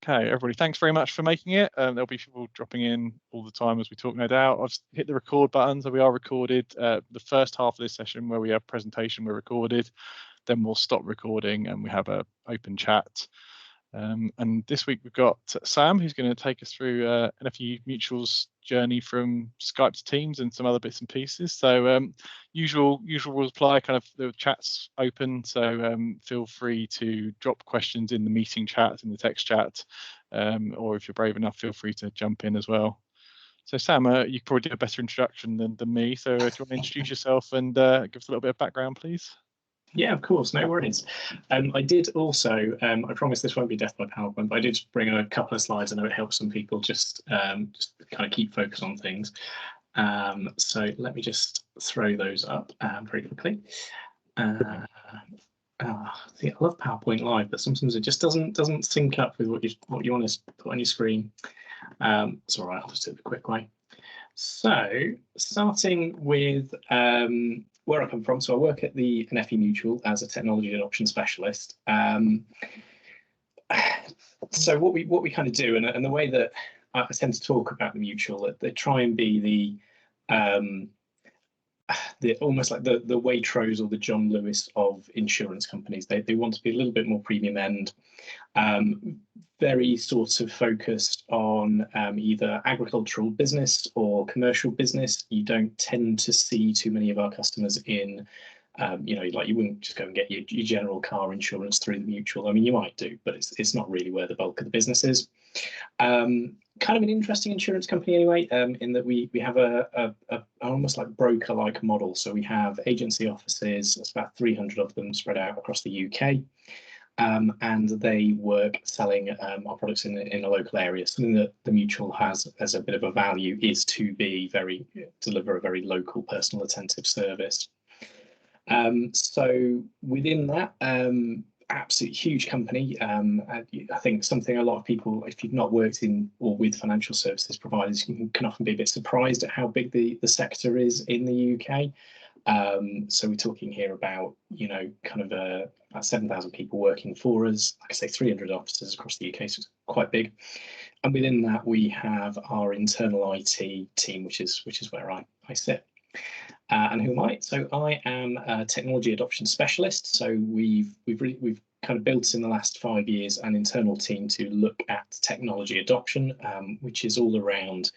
Okay, everybody, thanks very much for making it. There'll be people dropping in all the time as we talk, no doubt. I've hit the record button, so we are recorded. The first half of this session where we have presentation, we're recorded. Then we'll stop recording and we have a open chat. And this week we've got Sam, who's going to take us through NFU Mutual's journey from Skype to Teams and some other bits and pieces. So usual rules apply, kind of the chat's open, so feel free to drop questions in the meeting chat, in the text chat, or if you're brave enough, feel free to jump in as well. So Sam, you could probably do a better introduction than me, so do you want to introduce yourself and give us a little bit of background, please? Yeah, of course, no worries. I did also, I promise this won't be death by PowerPoint, but I did bring a couple of slides. I know it helps some people just kind of keep focus on things. So let me just throw those up very quickly. I love PowerPoint Live, but sometimes it just doesn't sync up with what you want to put on your screen. It's all right, I'll just do it the quick way. So starting with where I come from, so I work at the NFU Mutual as a technology adoption specialist. So what we kind of do, and the way that I tend to talk about the Mutual, they try and be the almost like the Waitrose or the John Lewis of insurance companies. They want to be a little bit more premium end, very sort of focused on either agricultural business or commercial business. You don't tend to see too many of our customers in, like you wouldn't just go and get your general car insurance through the Mutual. I mean, you might do, but it's not really where the bulk of the business is. Kind of an interesting insurance company anyway, in that we have a almost like broker-like model. So we have agency offices, there's about 300 of them spread out across the UK. And they work selling our products in a local area. Something that the Mutual has as a bit of a value is to deliver a very local, personal, attentive service. So within that, absolutely huge company. I think something a lot of people, if you've not worked in or with financial services providers, can often be a bit surprised at how big the sector is in the UK. So we're talking here about, kind of about 7,000 people working for us. Like I say, 300 offices across the UK, so it's quite big. And within that, we have our internal IT team, which is where I sit. And who am I? So I am a technology adoption specialist. So we've kind of built in the last 5 years an internal team to look at technology adoption, which is all around.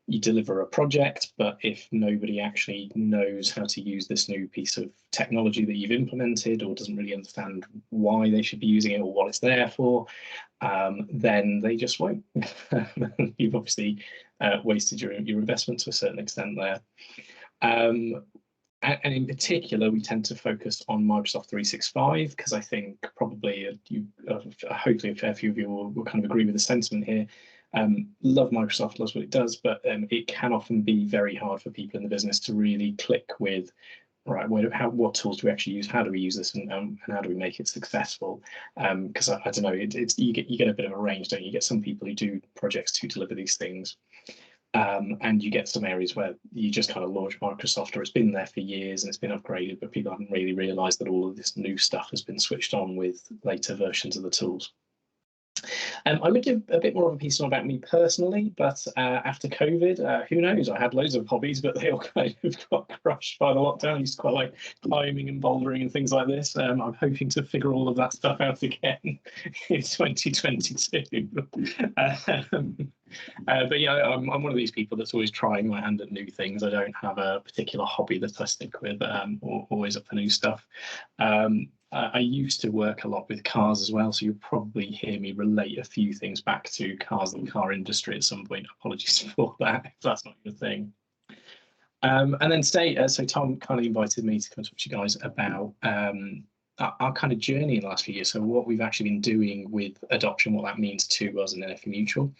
You deliver a project, but if nobody actually knows how to use this new piece of technology that you've implemented, or doesn't really understand why they should be using it or what it's there for, then they just won't. You've obviously wasted your investment to a certain extent there. And in particular, we tend to focus on Microsoft 365, because I think probably hopefully a fair few of you will kind of agree with the sentiment here. Love Microsoft, loves what it does, but it can often be very hard for people in the business to really click with, right, what tools do we actually use? How do we use this, and how do we make it successful? Because I don't know, you get a bit of a range, don't you? You get some people who do projects to deliver these things. And you get some areas where you just kind of launch Microsoft, or it's been there for years and it's been upgraded, but people haven't really realized that all of this new stuff has been switched on with later versions of the tools. I would do a bit more of a piece about me personally, but after COVID, who knows? I had loads of hobbies, but they all kind of got crushed by the lockdown. I used to quite like climbing and bouldering and things like this. I'm hoping to figure all of that stuff out again in 2022. But yeah, I'm one of these people that's always trying my hand at new things. I don't have a particular hobby that I stick with, always up for new stuff. I used to work a lot with cars as well, so you'll probably hear me relate a few things back to cars and the car industry at some point. Apologies for that, if that's not your thing. And then today, so Tom kind of invited me to come talk to you guys about our kind of journey in the last few years. So what we've actually been doing with adoption, what that means to us in NFU Mutual,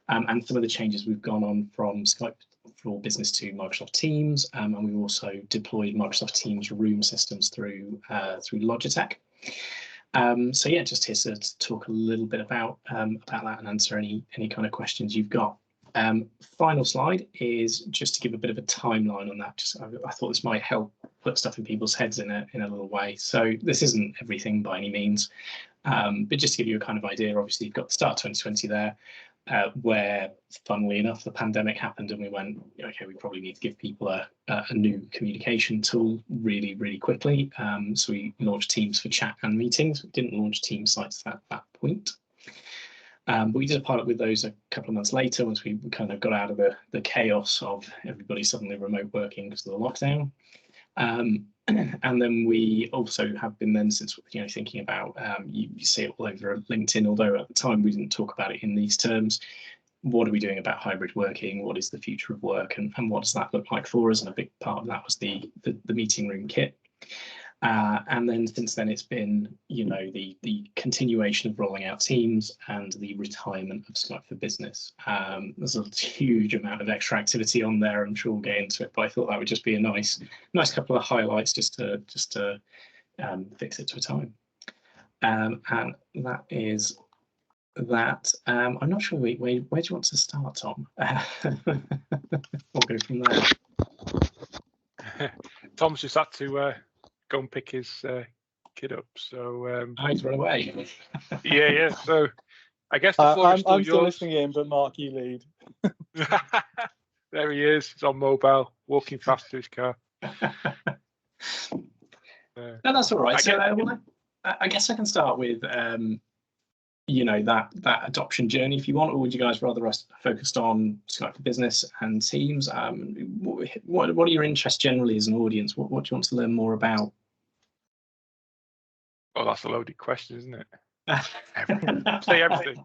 and some of the changes we've gone on from Skype for Business to Microsoft Teams, and we've also deployed Microsoft Teams room systems through Logitech. So yeah, just here to talk a little bit about that and answer any kind of questions you've got. Final slide is just to give a bit of a timeline on that. I thought this might help put stuff in people's heads in a little way. So this isn't everything by any means. But just to give you a kind of idea, obviously you've got the start of 2020 there, where, funnily enough, the pandemic happened and we went, okay, we probably need to give people a new communication tool really, really quickly. So we launched Teams for chat and meetings. We didn't launch Team sites at that point. But we did a pilot with those a couple of months later once we kind of got out of the chaos of everybody suddenly remote working because of the lockdown. And then we also have been then since, thinking about, you see it all over LinkedIn, although at the time we didn't talk about it in these terms. What are we doing about hybrid working? What is the future of work? And what does that look like for us? And a big part of that was the meeting room kit. And then since then, it's been, the continuation of rolling out Teams and the retirement of Skype for Business. There's a huge amount of extra activity on there. I'm sure we'll get into it, but I thought that would just be a nice couple of highlights just to fix it to a time. And that is that. I'm not sure. Where do you want to start, Tom? We'll go from there. Tom's just had to go and pick his kid up, so He's run away. yeah. So I guess the floor is still I'm yours. still listening in, but Mark, you lead. There he is. He's on mobile, walking fast to his car. No, that's all right. I guess I can start with that adoption journey if you want, or would you guys rather us focused on Skype for Business and Teams? What are your interests generally as an audience? What do you want to learn more about? Oh, that's a loaded question, isn't it? Say everything.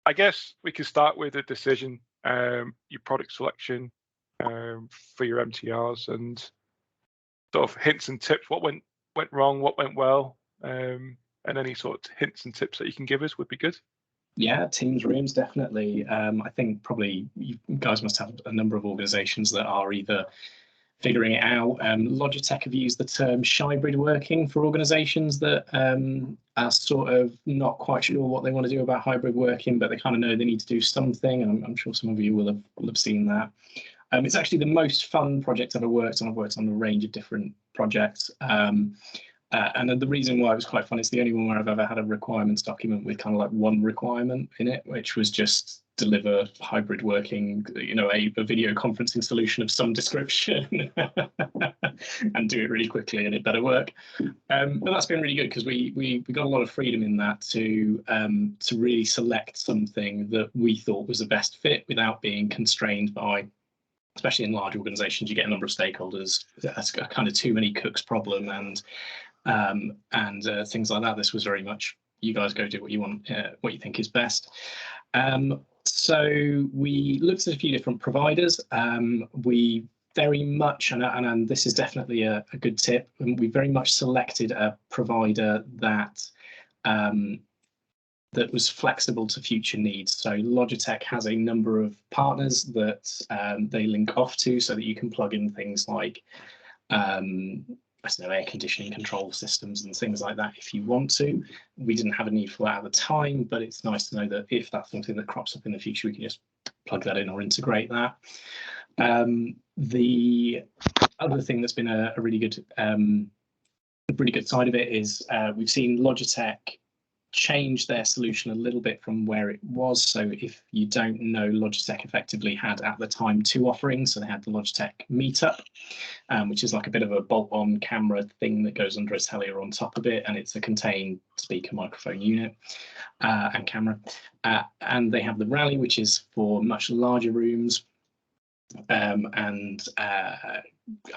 I guess we could start with a decision, your product selection for your MTRs, and sort of hints and tips. What went wrong? What went well? And any sort of hints and tips that you can give us would be good. Yeah, Teams rooms, definitely. I think probably you guys must have a number of organizations that are either figuring it out. Logitech have used the term hybrid working for organizations that are sort of not quite sure what they want to do about hybrid working, but they kind of know they need to do something. And I'm sure some of you will have seen that. It's actually the most fun project I've ever worked on. I've worked on a range of different projects. And the reason why it was quite fun, it's the only one where I've ever had a requirements document with kind of like one requirement in it, which was just deliver hybrid working, a video conferencing solution of some description and do it really quickly and it better work. And that's been really good because we got a lot of freedom in that to really select something that we thought was the best fit without being constrained by, especially in large organizations, you get a number of stakeholders. That's a kind of too many cooks problem and things like that. This was very much, you guys go do what you want, what you think is best. So we looked at a few different providers. We very much, and this is definitely a good tip, and we very much selected a provider that was flexible to future needs. So Logitech has a number of partners that they link off to so that you can plug in things like air conditioning control systems and things like that if you want to. We didn't have a need for that at the time, but it's nice to know that if that's something that crops up in the future, we can just plug that in or integrate that. The other thing that's been a really good side of it is we've seen Logitech change their solution a little bit from where it was. So if you don't know, Logitech effectively had at the time two offerings. So they had the Logitech Meetup, which is like a bit of a bolt-on camera thing that goes under a telly or on top of it, and it's a contained speaker microphone unit and camera. And they have the Rally, which is for much larger rooms. I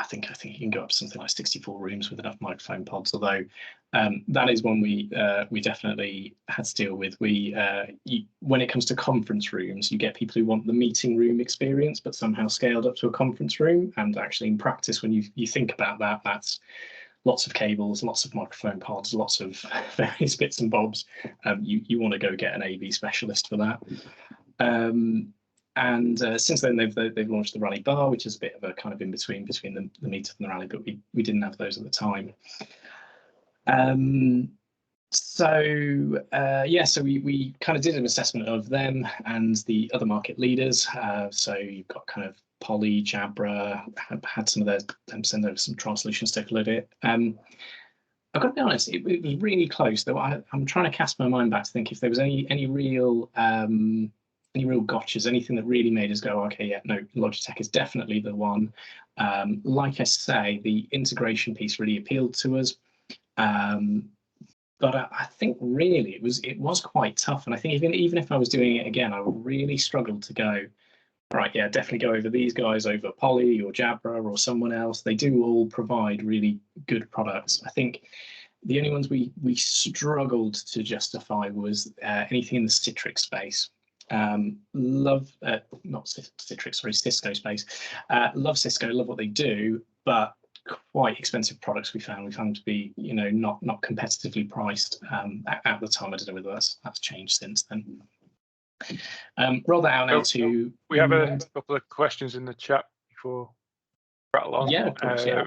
think you can go up to something like 64 rooms with enough microphone pods, although that is one we definitely had to deal with. When it comes to conference rooms, you get people who want the meeting room experience, but somehow scaled up to a conference room. And actually in practice, when you think about that, that's lots of cables, lots of microphone pods, lots of various bits and bobs. You want to go get an AV specialist for that. And since then, they've launched the Rally Bar, which is a bit of a kind of in between the Meetup and the Rally, but we didn't have those at the time. So we kind of did an assessment of them and the other market leaders. So you've got kind of Poly, Jabra, had some of them send over some trial solutions to take a look at it. I've got to be honest, it was really close. Though I'm trying to cast my mind back to think if there was any real gotchas, anything that really made us go, okay, yeah, no, Logitech is definitely the one. Like I say, the integration piece really appealed to us. But I think really it was quite tough. And I think even if I was doing it again, I would really struggle to go, right, yeah, definitely go over these guys over Poly or Jabra or someone else. They do all provide really good products. I think the only ones we struggled to justify was anything in the Citrix space. Not Citrix, sorry, Cisco space. Love Cisco, love what they do, but quite expensive products we found to be, you know, not competitively priced at the time. I don't know whether that's changed since then. Roll that out now to. We have a couple of questions in the chat before we rattle on. Yeah, of course, yeah.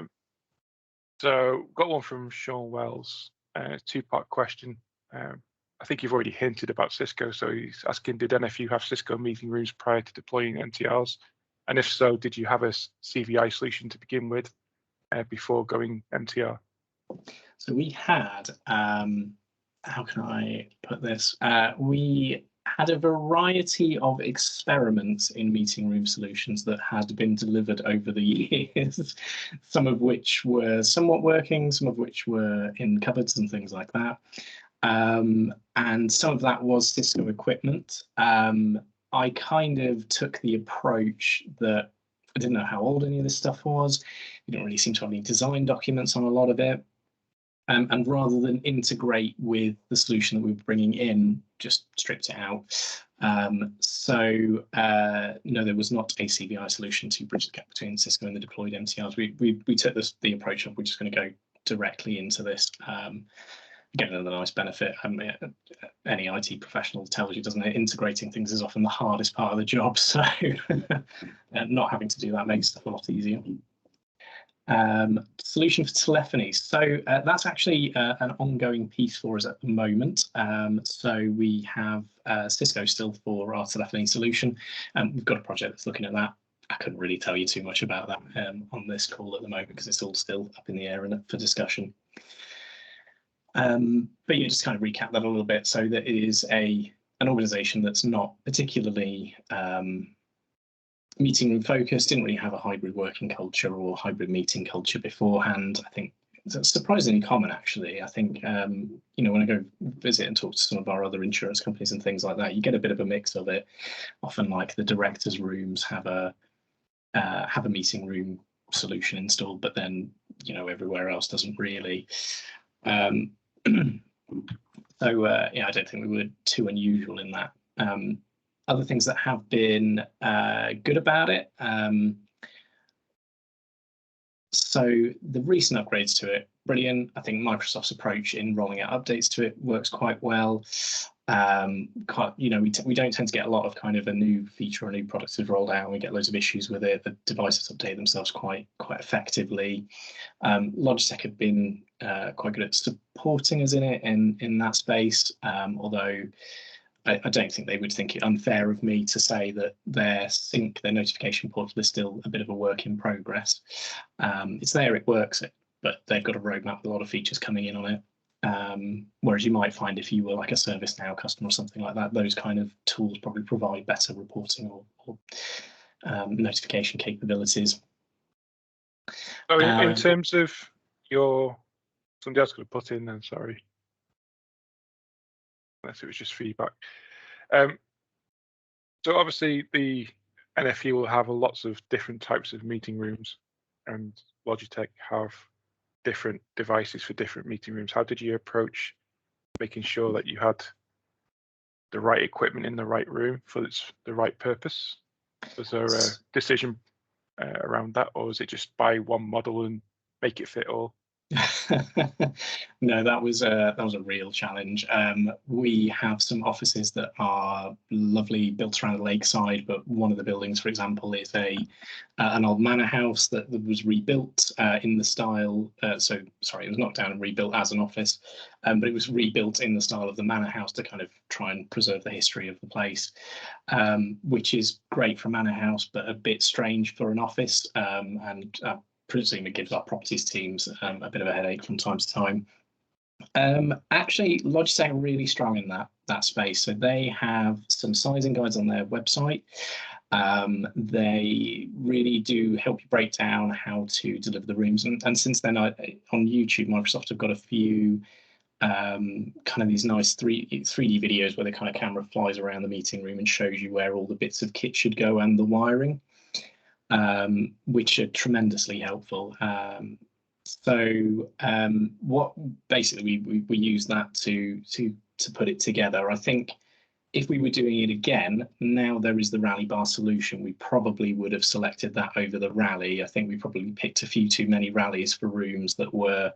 So got one from Sean Wells, two-part question. I think you've already hinted about Cisco, so he's asking, did NFU have Cisco meeting rooms prior to deploying MTRs? And if so, did you have a CVI solution to begin with before going MTR? So we had, how can I put this? We had a variety of experiments in meeting room solutions that had been delivered over the years, some of which were somewhat working, some of which were in cupboards and things like that. And some of that was Cisco equipment. I kind of took the approach that I didn't know how old any of this stuff was. We don't really seem to have any design documents on a lot of it. And rather than integrate with the solution that we were bringing in, just stripped it out. No, there was not a CVI solution to bridge the gap between Cisco and the deployed MTRs. We took the approach of we're just going to go directly into this. Again, another nice benefit. Any IT professional tells you, doesn't it? Integrating things is often the hardest part of the job. So not having to do that makes stuff a lot easier. Solution for telephony. So that's actually an ongoing piece for us at the moment. So we have Cisco still for our telephony solution. We've got a project that's looking at that. I couldn't really tell you too much about that on this call at the moment because it's all still up in the air and up for discussion. But yeah, just kind of recap that a little bit. So that it is an organization that's not particularly meeting room focused, didn't really have a hybrid working culture or hybrid meeting culture beforehand. I think it's surprisingly common, actually. I think, you know, when I go visit and talk to some of our other insurance companies and things like that, you get a bit of a mix of it. Often, like the directors' rooms have a meeting room solution installed, but then, you know, everywhere else doesn't really. Yeah, I don't think we were too unusual in that. Other things that have been good about it. So the recent upgrades to it, brilliant. I think Microsoft's approach in rolling out updates to it works quite well. You know, we don't tend to get a lot of kind of a new feature or new products is rolled out and we get loads of issues with it. The devices update themselves quite effectively. Logitech have been quite good at supporting us in it in that space, although I don't think they would think it unfair of me to say that their notification portal is still a bit of a work in progress. It's there, it works, but they've got a roadmap with a lot of features coming in on it. Whereas you might find if you were like a ServiceNow customer or something like that, those kind of tools probably provide better reporting or notification capabilities. So in terms of somebody else could have put in then, sorry. Unless it was just feedback. So obviously the NFU will have lots of different types of meeting rooms and Logitech have different devices for different meeting rooms. How did you approach making sure that you had the right equipment in the right room for the right purpose? Was there a decision around that, or was it just buy one model and make it fit all? No, that was a real challenge. We have some offices that are lovely, built around the lakeside, but one of the buildings, for example, is an old manor house that was rebuilt in the style. Sorry, it was knocked down and rebuilt as an office, but it was rebuilt in the style of the manor house to kind of try and preserve the history of the place, which is great for a manor house, but a bit strange for an office. And presume it gives our properties teams a bit of a headache from time to time. Actually, Logitech are really strong in that space. So they have some sizing guides on their website. They really do help you break down how to deliver the rooms. And since then, on YouTube, Microsoft have got a few kind of these nice 3D videos where the kind of camera flies around the meeting room and shows you where all the bits of kit should go and the wiring, which are tremendously helpful. So what basically we use that to put it together. I think if we were doing it again, now there is the rally bar solution. We probably would have selected that over the rally. I think we probably picked a few too many rallies for rooms that were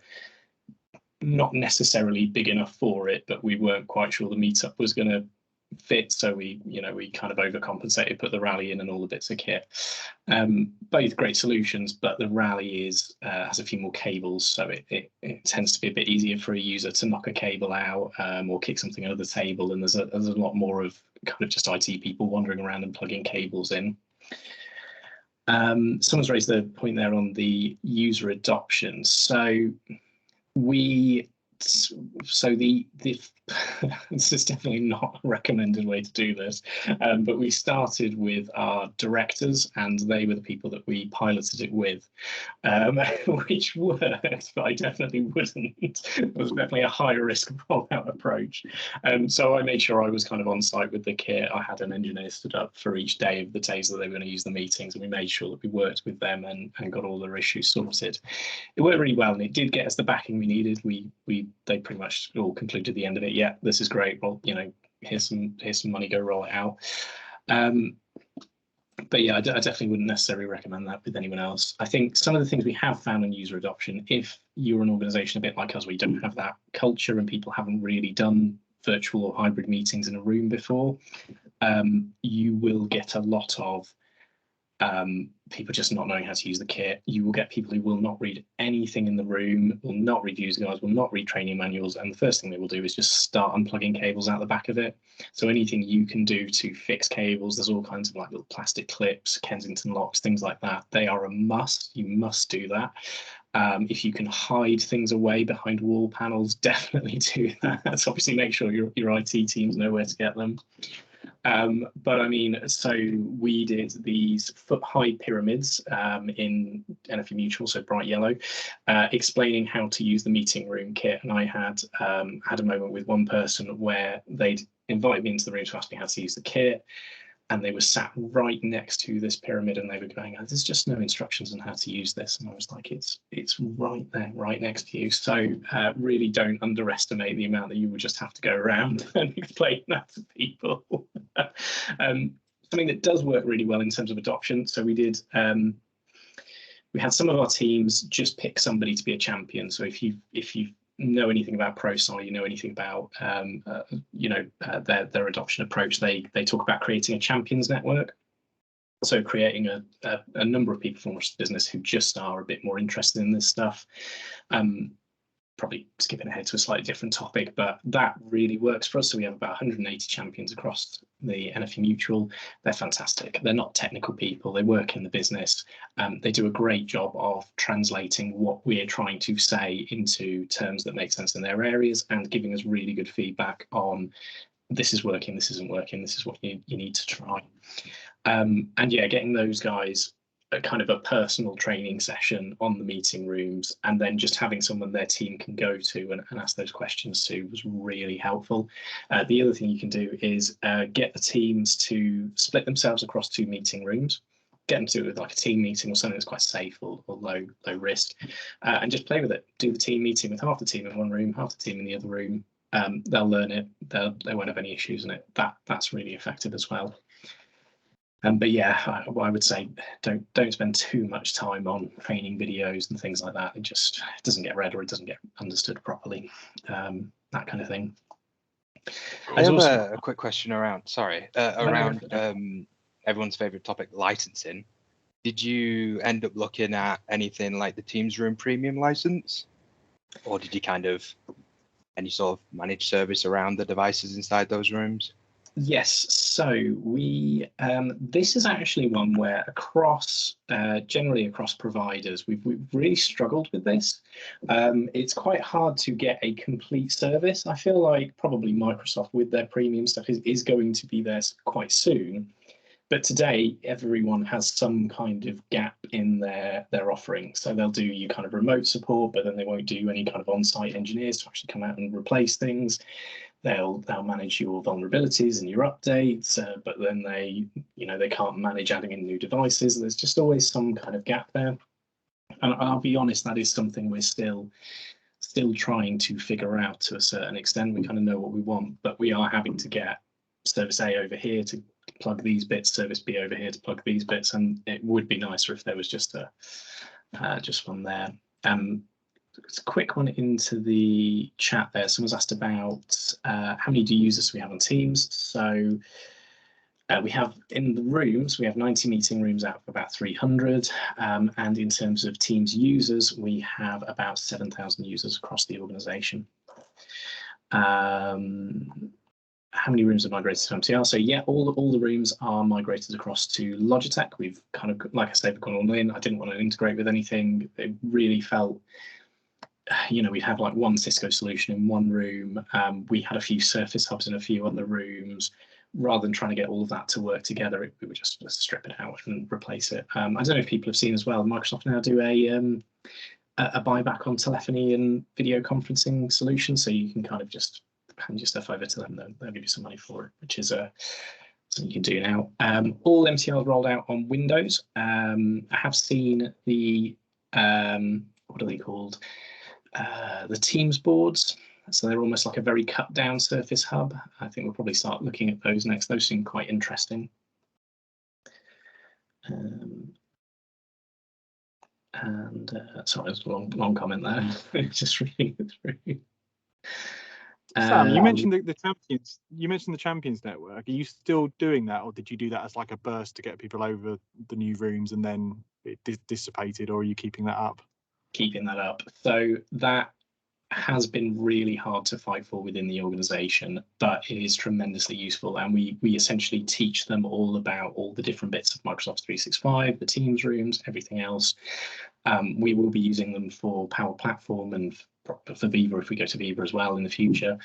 not necessarily big enough for it, but we weren't quite sure the meetup was going to fit, so we kind of overcompensated, put the rally in and all the bits of kit. Both great solutions, but the rally has a few more cables, so it tends to be a bit easier for a user to knock a cable out or kick something under the table, and there's a lot more of kind of just IT people wandering around and plugging cables in. Someone's raised the point there on the user adoption. So this is definitely not a recommended way to do this, but we started with our directors, and they were the people that we piloted it with, which worked, but I definitely wouldn't. It was definitely a high risk rollout approach. So I made sure I was kind of on site with the kit. I had an engineer stood up for each day of the days that they were going to use the meetings, and we made sure that we worked with them and got all their issues sorted. It worked really well, and it did get us the backing we needed. They pretty much all concluded at the end of it, yeah, this is great. Well, here's some money, go roll it out. But yeah, I definitely wouldn't necessarily recommend that with anyone else. I think some of the things we have found in user adoption, if you're an organization a bit like us, where you don't have that culture and people haven't really done virtual or hybrid meetings in a room before, you will get a lot of people just not knowing how to use the kit. You will get people who will not read anything in the room, will not read user guides, will not read training manuals, and the first thing they will do is just start unplugging cables out the back of it. So anything you can do to fix cables, there's all kinds of like little plastic clips, Kensington locks, things like that. They are a must. You must do that. If you can hide things away behind wall panels, definitely do that. So obviously make sure your IT teams know where to get them. But I mean, so we did these foot-high pyramids in NFU Mutual, so bright yellow, explaining how to use the meeting room kit. And I had a moment with one person where they'd invited me into the room to ask me how to use the kit, and they were sat right next to this pyramid, and they were going, oh, there's just no instructions on how to use this. And I was like, it's right there, right next to you. So really don't underestimate the amount that you would just have to go around and explain that to people. Something that does work really well in terms of adoption. So we did, we had some of our teams just pick somebody to be a champion. So if you know anything about PROSCI, you know anything about their adoption approach, they talk about creating a champions network. So creating a number of people from the business who just are a bit more interested in this stuff. Probably skipping ahead to a slightly different topic, but that really works for us. So we have about 180 champions across the NFU Mutual. They're fantastic. They're not technical people. They work in the business. They do a great job of translating what we're trying to say into terms that make sense in their areas and giving us really good feedback on this is working, this isn't working, this is what you need to try. And yeah, getting those guys a kind of a personal training session on the meeting rooms, and then just having someone their team can go to and ask those questions to was really helpful. The other thing you can do is get the teams to split themselves across 2 meeting rooms, get them to do it with like a team meeting or something that's quite safe or low risk, and just play with it. Do the team meeting with half the team in one room, half the team in the other room. They'll learn it. They won't have any issues in it. That's really effective as well. But yeah, I would say don't spend too much time on training videos and things like that. It doesn't get read or it doesn't get understood properly. That kind of thing. I have a quick question around everyone's favorite topic, licensing. Did you end up looking at anything like the Teams Room Premium license, or did you kind of any sort of managed service around the devices inside those rooms? Yes, so we this is actually one where across generally across providers we've really struggled with this. It's quite hard to get a complete service. I feel like probably Microsoft with their premium stuff is going to be there quite soon. But today, everyone has some kind of gap in their offering. So they'll do you kind of remote support, but then they won't do any kind of on-site engineers to actually come out and replace things. They'll manage your vulnerabilities and your updates, but then they can't manage adding in new devices. There's just always some kind of gap there. And I'll be honest, that is something we're still trying to figure out to a certain extent. We kind of know what we want, but we are having to get service A over here to plug these bits, service B over here to plug these bits, and it would be nicer if there was just one there. It's a quick one into the chat there. Someone's asked about how many users we have on Teams. So we have in the rooms, we have 90 meeting rooms out of about 300. And in terms of Teams users, we have about 7,000 users across the organization. How many rooms are migrated to MTR? So yeah, all the rooms are migrated across to Logitech. We've kind of, like I said, we've gone all in. I didn't want to integrate with anything. It really felt, we'd have like one Cisco solution in one room. We had a few Surface hubs in a few other rooms. Rather than trying to get all of that to work together, we would just strip it out and replace it. I don't know if people have seen as well, Microsoft now do a buyback on telephony and video conferencing solutions, so you can kind of just hand your stuff over to them. They'll give you some money for it, which is something you can do now. All MTRs rolled out on Windows. I have seen the what are they called? The Teams boards. So they're almost like a very cut down Surface hub. I think we'll probably start looking at those next. Those seem quite interesting. Sorry, there's a long comment there. Just reading it through. Sam, you mentioned the champions. You mentioned the Champions Network. Are you still doing that, or did you do that as like a burst to get people over the new rooms and then it dissipated, or are you keeping that up? Keeping that up. So that has been really hard to fight for within the organization, but it is tremendously useful. And we essentially teach them all about all the different bits of Microsoft 365, the Teams rooms, everything else. We will be using them for Power Platform and for Viva if we go to Viva as well in the future.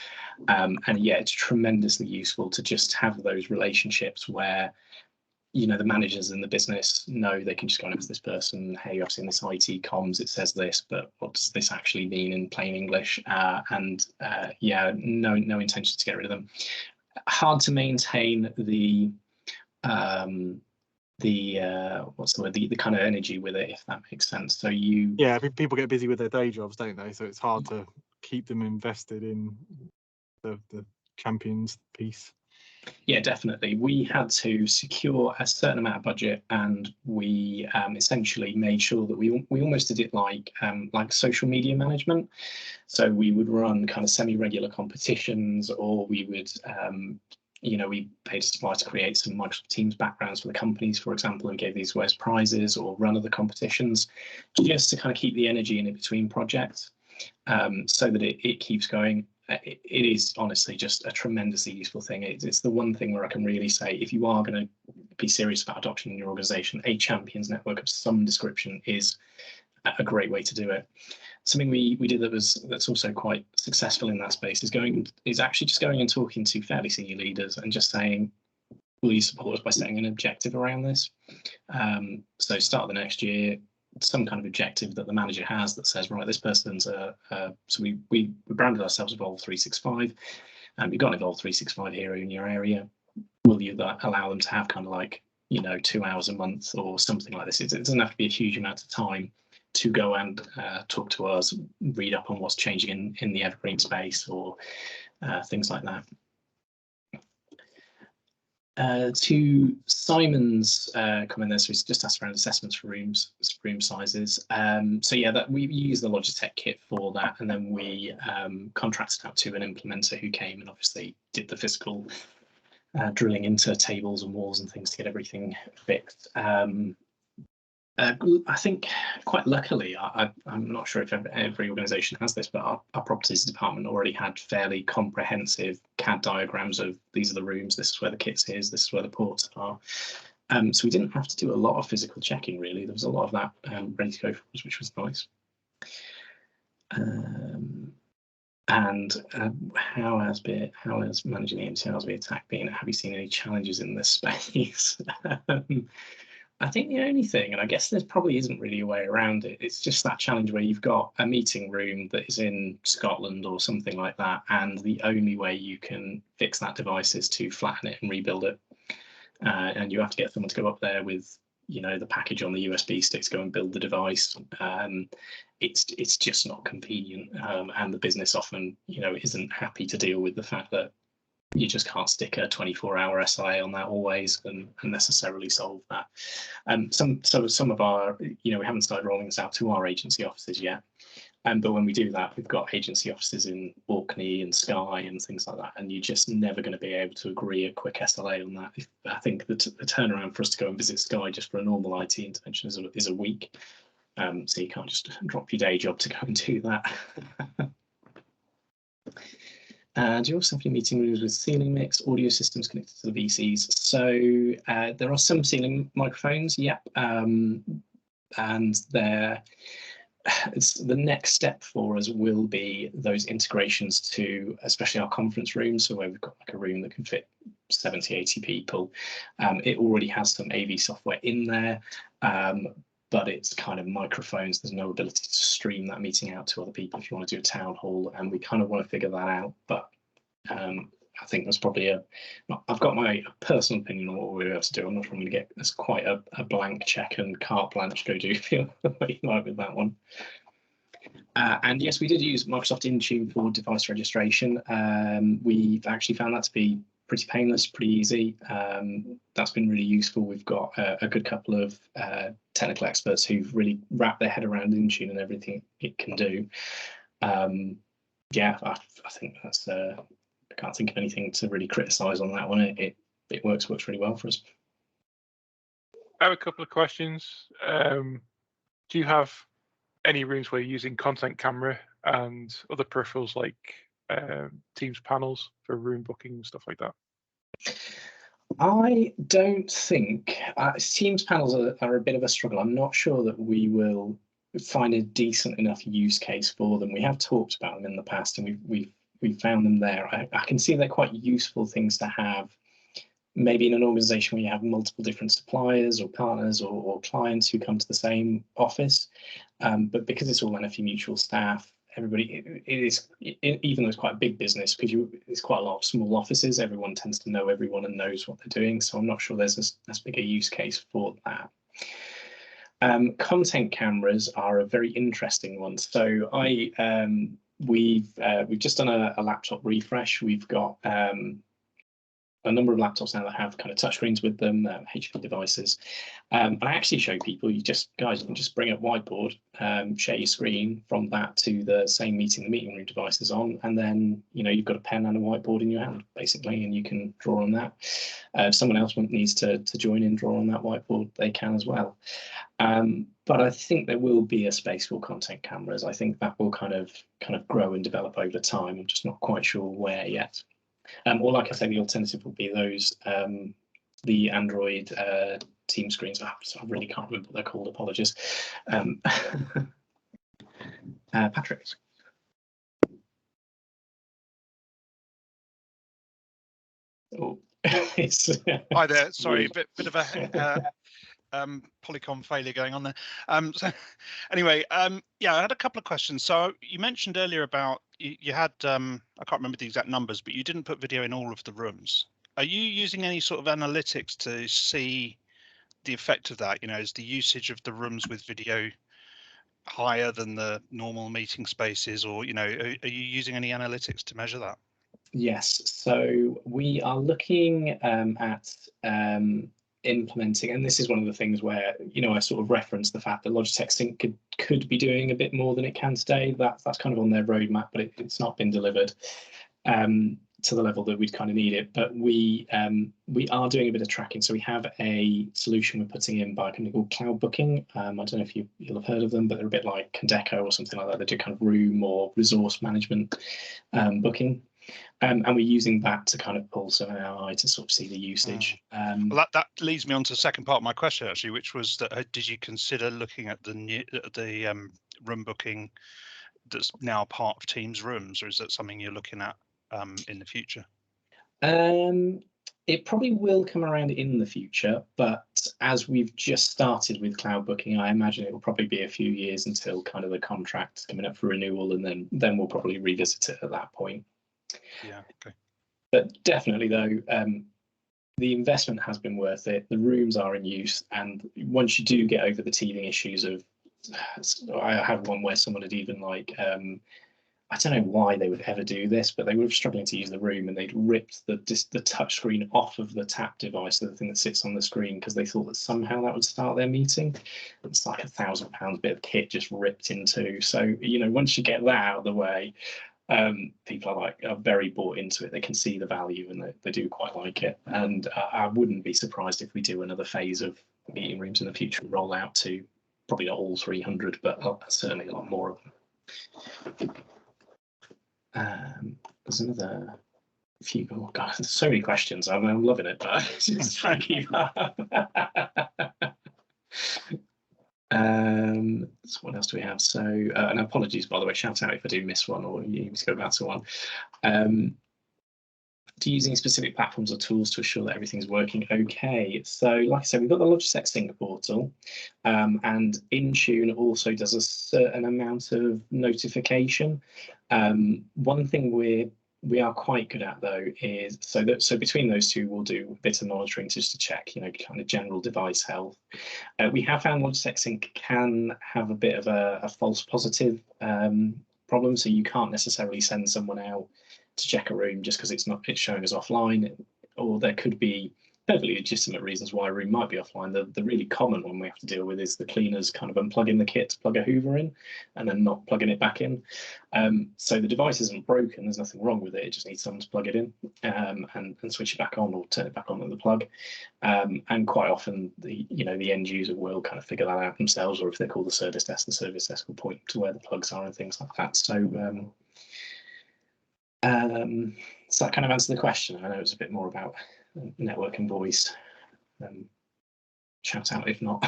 And yeah, it's tremendously useful to just have those relationships where the managers in the business know they can just go and ask this person, hey, I've seen this IT comms, it says this, but what does this actually mean in plain English? Yeah, no intention to get rid of them. Hard to maintain the what's the word, the kind of energy with it, if that makes sense. So yeah, people get busy with their day jobs, don't they? So it's hard to keep them invested in the Champions piece. Yeah, definitely. We had to secure a certain amount of budget, and we essentially made sure that we almost did it like social media management. So we would run kind of semi-regular competitions, or we would we paid a supplier to create some Microsoft Teams backgrounds for the companies, for example, and gave these as prizes, or run other competitions, just to kind of keep the energy in between projects, so that it keeps going. It is honestly just a tremendously useful thing. It's the one thing where I can really say, if you are going to be serious about adoption in your organization, a Champions network of some description is a great way to do it. Something we did that's also quite successful in that space is actually just going and talking to fairly senior leaders and just saying, will you support us by setting an objective around this? So start of the next year, some kind of objective that the manager has that says, right, this person's so we branded ourselves Evolve 365, and you've got an Evolve 365 hero in your area. Will you allow them to have kind of like 2 hours a month or something like this? It doesn't have to be a huge amount of time to go and talk to us, read up on what's changing in the evergreen space, or things like that. To Simon's comment there, so he's just asked around assessments for room sizes. So yeah, that we use the Logitech kit for that, and then we contracted out to an implementer who came and obviously did the physical drilling into tables and walls and things to get everything fixed. I think quite luckily, I'm not sure if every organisation has this, but our properties department already had fairly comprehensive CAD diagrams of these are the rooms, this is where the kits is, this is where the ports are. So we didn't have to do a lot of physical checking, really. There was a lot of that ready to go for us, which was nice. And how has managing the MTRs be attacked been? Have you seen any challenges in this space? I think the only thing, and I guess there probably isn't really a way around it, it's just that challenge where you've got a meeting room that is in Scotland or something like that, and the only way you can fix that device is to flatten it and rebuild it. And you have to get someone to go up there with, you know, the package on the USB stick to go and build the device. It's just not convenient, and the business often, you know, isn't happy to deal with the fact that you just can't stick a 24-hour SLA on that always and necessarily solve that. Some of our, you know, we haven't started rolling this out to our agency offices yet. But when we do that, we've got agency offices in Orkney and Skye and things like that, and you're just never going to be able to agree a quick SLA on that. I think the turnaround for us to go and visit Skye just for a normal IT intervention is a week. So you can't just drop your day job to go and do that. Do you also have any meeting rooms with ceiling mix, audio systems connected to the VCs? So there are some ceiling microphones, yep. And the next step for us will be those integrations to, especially our conference rooms, so where we've got like a room that can fit 70, 80 people. It already has some AV software in there, but it's kind of microphones. There's no ability to stream that meeting out to other people if you want to do a town hall, and we kind of want to figure that out. But I think there's probably I've got my personal opinion on what we're able to do. I'm not sure I'm going to get as quite a blank check and carte blanche go do what you like with that one. And yes, we did use Microsoft Intune for device registration. We've actually found that to be pretty painless, pretty easy. That's been really useful. We've got a good couple of technical experts who've really wrapped their head around Intune and everything it can do. Yeah, I think that's. I can't think of anything to really criticise on that one. It works really well for us. I have a couple of questions. Do you have any rooms where you're using content camera and other peripherals like Teams panels for room booking and stuff like that? I don't think Teams panels are a bit of a struggle. I'm not sure that we will find a decent enough use case for them. We have talked about them in the past, and we've found them there. I can see they're quite useful things to have, maybe in an organization where you have multiple different suppliers or partners or clients who come to the same office. But because it's all NFU Mutual staff, everybody, even though it's quite a big business, because it's quite a lot of small offices, everyone tends to know everyone and knows what they're doing. So I'm not sure there's as big a use case for that. Content cameras are a very interesting one. So we've just done a laptop refresh. We've got a number of laptops now that have kind of touchscreens with them, HP devices. And I actually show people, you can just bring a whiteboard, share your screen from that to the same meeting room devices on, and then you've got a pen and a whiteboard in your hand basically, and you can draw on that. If someone else needs to join in, draw on that whiteboard, they can as well. But I think there will be a space for content cameras. I think that will kind of grow and develop over time. I'm just not quite sure where yet. Or like I say, the alternative would be those the Android team screens. I really can't remember what they're called. Apologies. Patrick. Oh, hi there. Sorry, bit of a Polycom failure going on there. So anyway, yeah, I had a couple of questions. So you mentioned earlier about you had I can't remember the exact numbers, but you didn't put video in all of the rooms. Are you using any sort of analytics to see the effect of that? Is the usage of the rooms with video higher than the normal meeting spaces, or are you using any analytics to measure that? Yes, so we are looking at implementing, and this is one of the things where I sort of referenced the fact that Logitech Sync could be doing a bit more than it can today. That's kind of on their roadmap, but it's not been delivered. to the level that we'd kind of need it, but we are doing a bit of tracking. So we have a solution we're putting in by a company called Cloud Booking. I don't know if you'll have heard of them, but they're a bit like Condeco or something like that. They do kind of room or resource management booking. And we're using that to kind of pull some AI to sort of see the usage. Well, that leads me on to the second part of my question, actually, which was that did you consider looking at the room booking that's now part of Teams rooms, or is that something you're looking at in the future? It probably will come around in the future, but as we've just started with cloud booking, I imagine it will probably be a few years until kind of the contract's coming up for renewal, and then we'll probably revisit it at that point. Yeah, okay. But definitely though, the investment has been worth it. The rooms are in use, and once you do get over the teething issues of, I had one where someone had even like, I don't know why they would ever do this, but they were struggling to use the room, and they'd ripped the touch screen off of the tap device, the thing that sits on the screen, because they thought that somehow that would start their meeting. It's like £1,000 bit of kit just ripped in two. So, you know, once you get that out of the way, people are very bought into it. They can see the value, and they do quite like it. And I wouldn't be surprised if we do another phase of meeting rooms in the future and roll out to probably not all 300, but certainly a lot more of them. There's another few. Oh God, there's so many questions. I'm loving it, but just trying to keep up. So what else do we have? So, and apologies, by the way, shout out if I do miss one or you need to go back to one. Do you use any specific platforms or tools to assure that everything's working okay? So, like I said, we've got the Logitech Sync portal, and Intune also does a certain amount of notification. One thing we are quite good at though is so between those two we'll do a bit of monitoring just to check, you know, kind of general device health. We have found Logitech Sync can have a bit of a false positive problem, so you can't necessarily send someone out to check a room just because it's showing us offline, or there could be perfectly legitimate reasons why a room might be offline. The really common one we have to deal with is the cleaners kind of unplugging the kit to plug a Hoover in and then not plugging it back in. So the device isn't broken, there's nothing wrong with it, it just needs someone to plug it in and switch it back on or turn it back on with the plug. And quite often the end user will kind of figure that out themselves, or if they call the service desk will point to where the plugs are and things like that. So so that kind of answers the question. I know it's a bit more about network and voice. Shout out if not.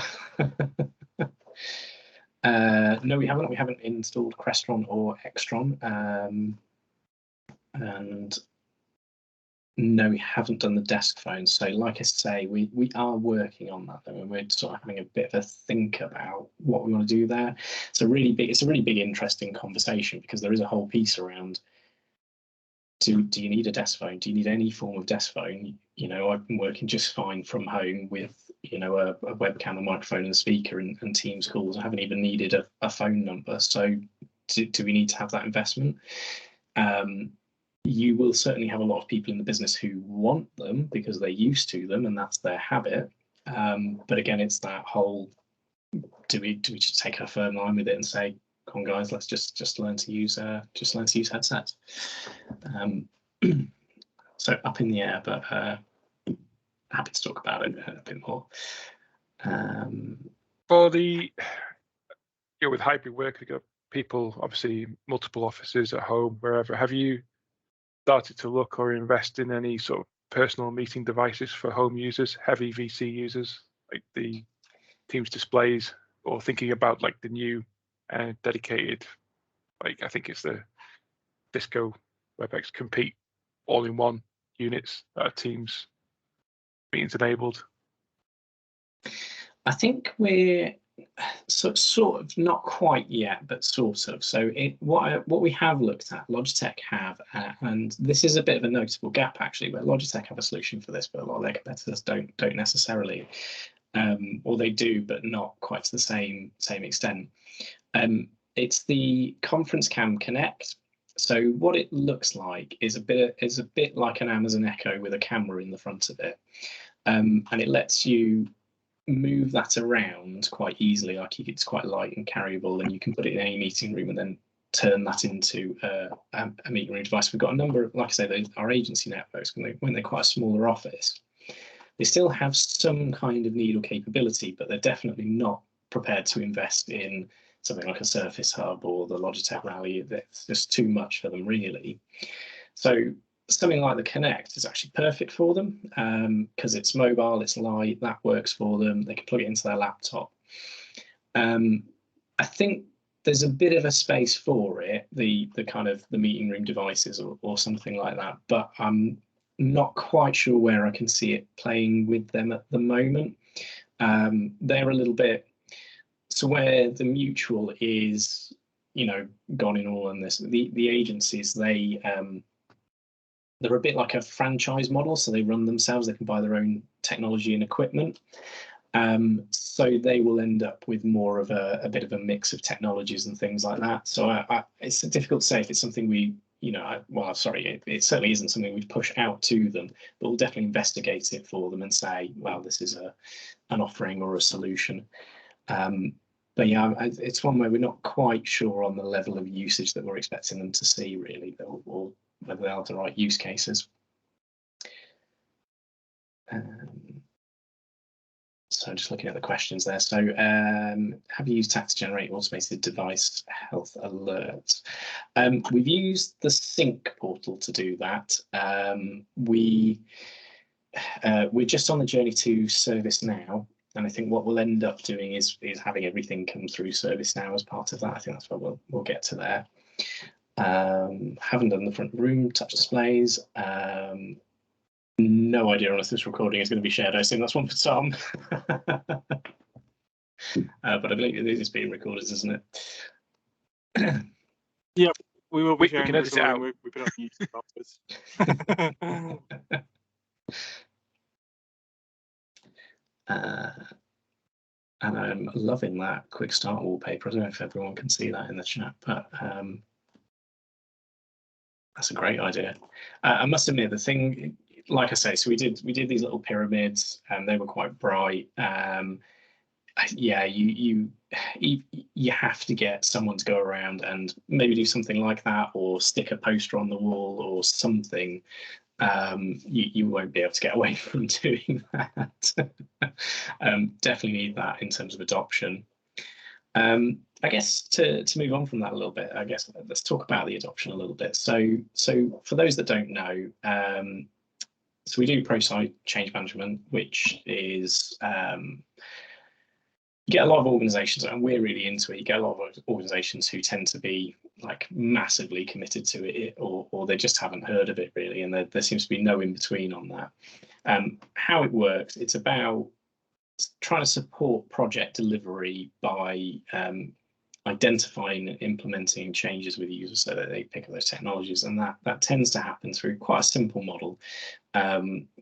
No, we haven't. We haven't installed Crestron or Extron, and no, we haven't done the desk phone. So, like I say, we are working on that, though, and we're sort of having a bit of a think about what we want to do there. It's a really big, interesting conversation, because there is a whole piece around. Do you need a desk phone? Do you need any form of desk phone? You know, I've been working just fine from home with, you know, a webcam, a microphone, and a speaker, and Teams calls. I haven't even needed a phone number. So, do we need to have that investment? You will certainly have a lot of people in the business who want them because they're used to them and that's their habit. But again, it's that whole: do we just take a firm line with it and say, "Come on, guys, let's just learn to use headsets." So up in the air, but happy to talk about it a bit more. For the, with hybrid work, you've got people, obviously multiple offices at home, wherever. Have you started to look or invest in any sort of personal meeting devices for home users, heavy VC users, like the Teams displays, or thinking about like the new dedicated, like I think it's the Disco WebEx Compete all-in-one units that are Teams meetings enabled? I think we're sort of not quite yet, but sort of. So what we have looked at, Logitech have, and this is a bit of a notable gap actually, where Logitech have a solution for this, but a lot of their competitors don't necessarily, or they do, but not quite to the same extent. It's the Conference Cam Connect. So what it looks like is a bit like an Amazon Echo with a camera in the front of it, and it lets you move that around quite easily. Like it's quite light and carryable, and you can put it in any meeting room and then turn that into a meeting room device. We've got a number of, like I say, our agency networks, when they're quite a smaller office, they still have some kind of need or capability, but they're definitely not prepared to invest in something like a Surface Hub or the Logitech Rally. That's just too much for them, really. So something like the Connect is actually perfect for them because it's mobile, it's light, that works for them. They can plug it into their laptop. I think there's a bit of a space for it, the kind of the meeting room devices or something like that, but I'm not quite sure where I can see it playing with them at the moment. They're a little bit, so where the Mutual is, you know, gone in all on this, the agencies, they're a bit like a franchise model, so they run themselves, they can buy their own technology and equipment. So they will end up with more of a bit of a mix of technologies and things like that. So it's difficult to say if it's something we, you know, well, sorry, it certainly isn't something we'd push out to them, but we'll definitely investigate it for them and say, well, this is an offering or a solution. But yeah, it's one where we're not quite sure on the level of usage that we're expecting them to see, really, or whether they are the right use cases. So just looking at the questions there. So have you used TAC to generate automated device health alerts? We've used the Sync portal to do that. We're just on the journey to ServiceNow, and I think what we'll end up doing is having everything come through ServiceNow as part of that. I think that's what we'll get to there. Haven't done the front room touch displays. No idea on if this recording is going to be shared. I assume that's one for Tom. But I believe it is being recorded, isn't it? Yeah, we will be We sharing can edit it out. We put it on YouTube afterwards. And I'm loving that quick start wallpaper. I don't know if everyone can see that in the chat, but that's a great idea. I must admit, the thing, like I say, so we did these little pyramids, and they were quite bright. Yeah, you have to get someone to go around and maybe do something like that, or stick a poster on the wall or something. You won't be able to get away from doing that. Definitely need that in terms of adoption. I guess to move on from that a little bit, I guess let's talk about the adoption a little bit. So for those that don't know, so we do PROSCI change management, which is you get a lot of organizations, and we're really into it. You get a lot of organizations who tend to be like massively committed to it, or they just haven't heard of it really, and there seems to be no in between on that. How it works, it's about trying to support project delivery by identifying and implementing changes with users so that they pick up those technologies, and that tends to happen through quite a simple model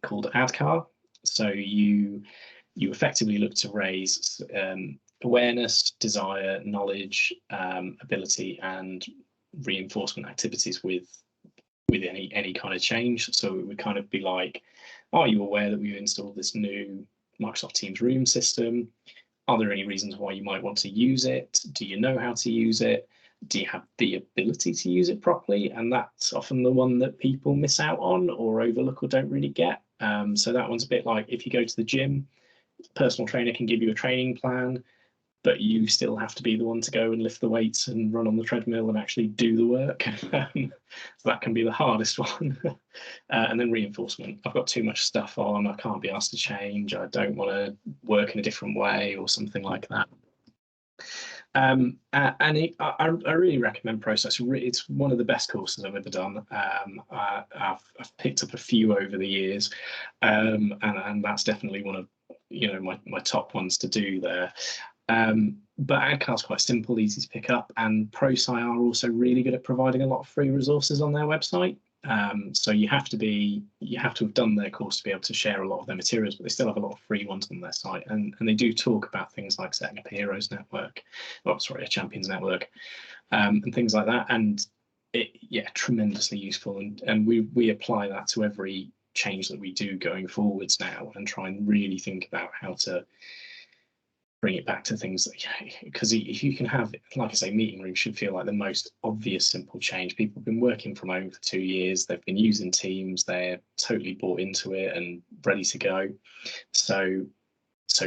called ADKAR. So you effectively look to raise awareness, desire, knowledge, ability, and reinforcement activities with any kind of change. So it would kind of be like, are you aware that we've installed this new Microsoft Teams room system? Are there any reasons why you might want to use it? Do you know how to use it? Do you have the ability to use it properly? And that's often the one that people miss out on or overlook or don't really get. So that one's a bit like if you go to the gym, personal trainer can give you a training plan, but you still have to be the one to go and lift the weights and run on the treadmill and actually do the work. So that can be the hardest one. And then reinforcement. I've got too much stuff on, I can't be asked to change, I don't want to work in a different way or something like that. And I really recommend PROSCI. It's one of the best courses I've ever done. I've picked up a few over the years, and that's definitely one of my top ones to do there. But ADKAR's quite simple, easy to pick up, and PROSCI are also really good at providing a lot of free resources on their website. So you have to have done their course to be able to share a lot of their materials, but they still have a lot of free ones on their site, and they do talk about things like setting up a heroes network, a champions network, and things like that. And tremendously useful, and we apply that to every change that we do going forwards now, and try and really think about how to bring it back to things because if you can have, like I say, meeting rooms should feel like the most obvious simple change. People have been working from home for 2 years, they've been using Teams, they're totally bought into it and ready to go. So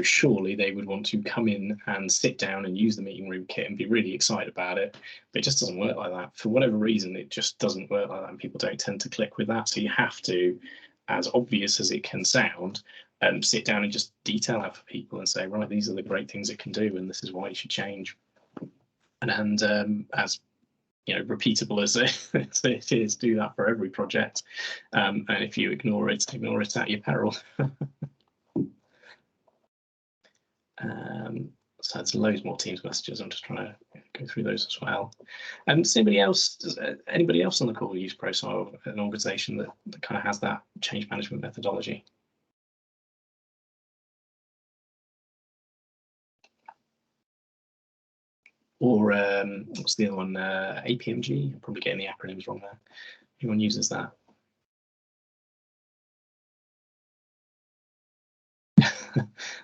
surely they would want to come in and sit down and use the meeting room kit and be really excited about it. But it just doesn't work like that. For whatever reason, it just doesn't work like that, and people don't tend to click with that. So you have to, as obvious as it can sound, sit down and just detail out for people and say, right, these are the great things it can do, and this is why it should change. And as repeatable as it is, do that for every project. And if you ignore it at your peril. So there's loads more Teams messages. I'm just trying to go through those as well. Does anybody else on the call use PROSCI, or an organisation that kind of has that change management methodology? Or what's the other one? APMG. I'm probably getting the acronyms wrong there. Anyone uses that?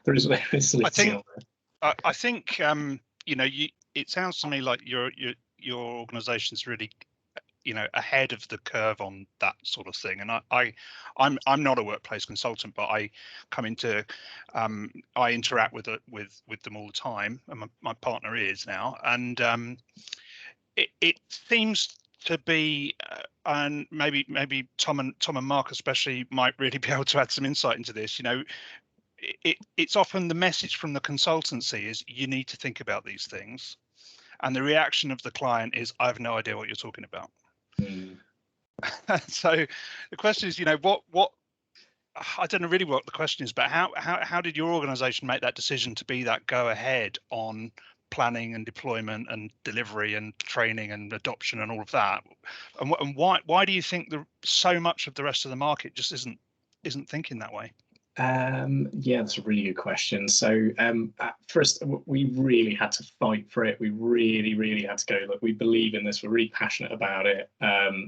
there is I think it sounds to me like your organisation's really ahead of the curve on that sort of thing. And I'm not a workplace consultant, but I come into I interact with them all the time, and my partner is now, and it seems to be, and maybe Tom and Mark especially might really be able to add some insight into this. It's often the message from the consultancy is you need to think about these things, and the reaction of the client is I have no idea what you're talking about. So the question is, what I don't know really what the question is, but how did your organization make that decision to be that go ahead on planning and deployment and delivery and training and adoption and all of that, and why do you think so much of the rest of the market just isn't thinking that way? Yeah, that's a really good question. So first, we really had to fight for it. We really had to go, look, we believe in this, we're really passionate about it.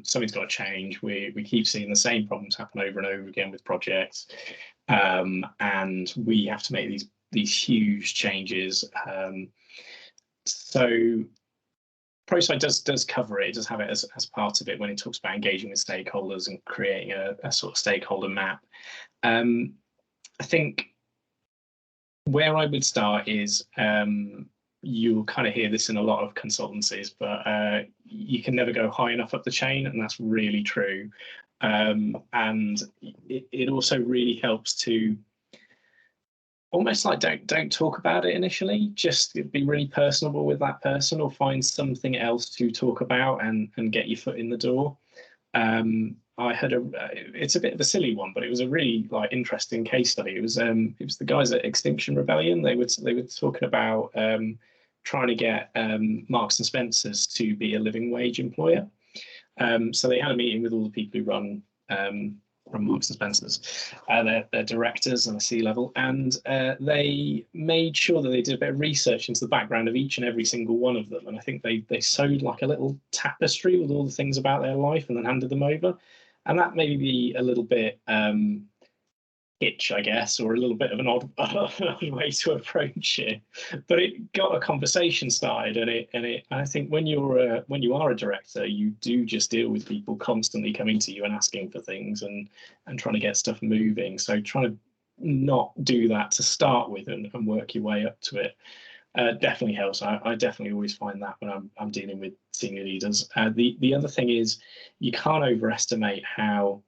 Something's got to change. We keep seeing the same problems happen over and over again with projects, and we have to make these huge changes. So PROSCI does cover it. It does have it as part of it when it talks about engaging with stakeholders and creating a sort of stakeholder map. I think where I would start is you'll kind of hear this in a lot of consultancies, but you can never go high enough up the chain, and that's really true. And it also really helps to almost like don't talk about it initially, just be really personable with that person, or find something else to talk about and get your foot in the door. I had it's a bit of a silly one, but it was a really interesting case study. It was the guys at Extinction Rebellion. They were talking about trying to get Marks and Spencers to be a living wage employer. So they had a meeting with all the people who run Marks and Spencers, their directors and the C-level, and they made sure that they did a bit of research into the background of each and every single one of them. And I think they sewed like a little tapestry with all the things about their life and then handed them over. And that may be a little bit itch, I guess, or a little bit of an odd way to approach it, but it got a conversation started. And I think when you are a director, you do just deal with people constantly coming to you and asking for things and trying to get stuff moving. So trying to not do that to start with and work your way up to it definitely helps. I definitely always find that when I'm dealing with senior leaders. The other thing is you can't overestimate how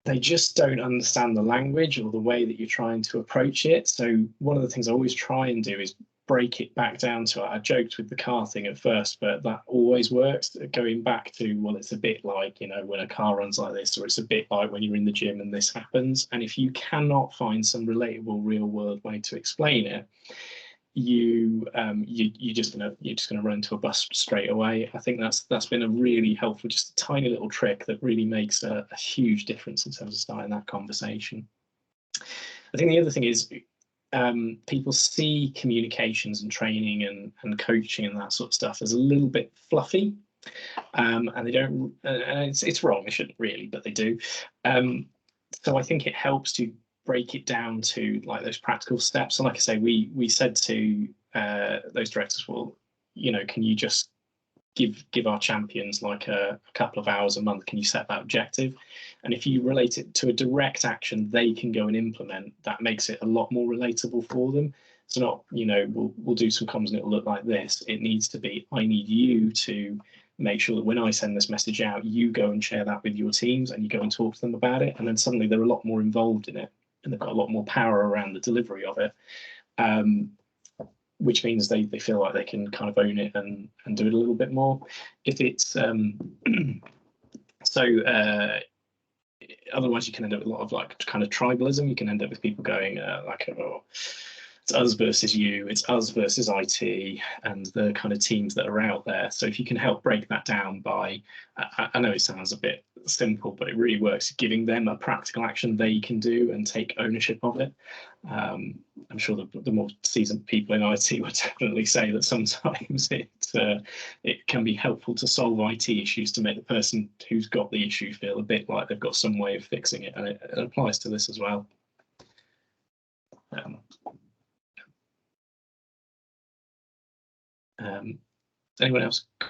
they just don't understand the language or the way that you're trying to approach it. So one of the things I always try and do is break it back down to, I joked with the car thing at first, but that always works. Going back to, well, it's a bit like, when a car runs like this, or it's a bit like when you're in the gym and this happens. And if you cannot find some relatable real world way to explain it, you're just gonna run into a bus straight away. I think that's been a really helpful, just a tiny little trick that really makes a huge difference in terms of starting that conversation. I think the other thing is people see communications and training and coaching and that sort of stuff as a little bit fluffy, and they don't. And it's wrong. They shouldn't really, but they do. So I think it helps to break it down to like those practical steps. And like I say, we said to those directors, well, you know, can you just give our champions like a couple of hours a month? Can you set that objective? And if you relate it to a direct action they can go and implement, that makes it a lot more relatable for them. It's not, you know, we'll do some comms and it'll look like this. It needs to be, I need you to make sure that when I send this message out, you go and share that with your teams and you go and talk to them about it. And then suddenly they're a lot more involved in it and they've got a lot more power around the delivery of it. Which means they feel like they can kind of own it and do it a little bit more. If it's otherwise you can end up with a lot of like kind of tribalism. You can end up with people going like, oh, it's us versus you, it's us versus IT and the kind of teams that are out there. So if you can help break that down by, I know it sounds a bit simple, but it really works, giving them a practical action they can do and take ownership of it. I'm sure the more seasoned people in IT would definitely say that sometimes it can be helpful to solve IT issues to make the person who's got the issue feel a bit like they've got some way of fixing it, and it applies to this as well. Anyone else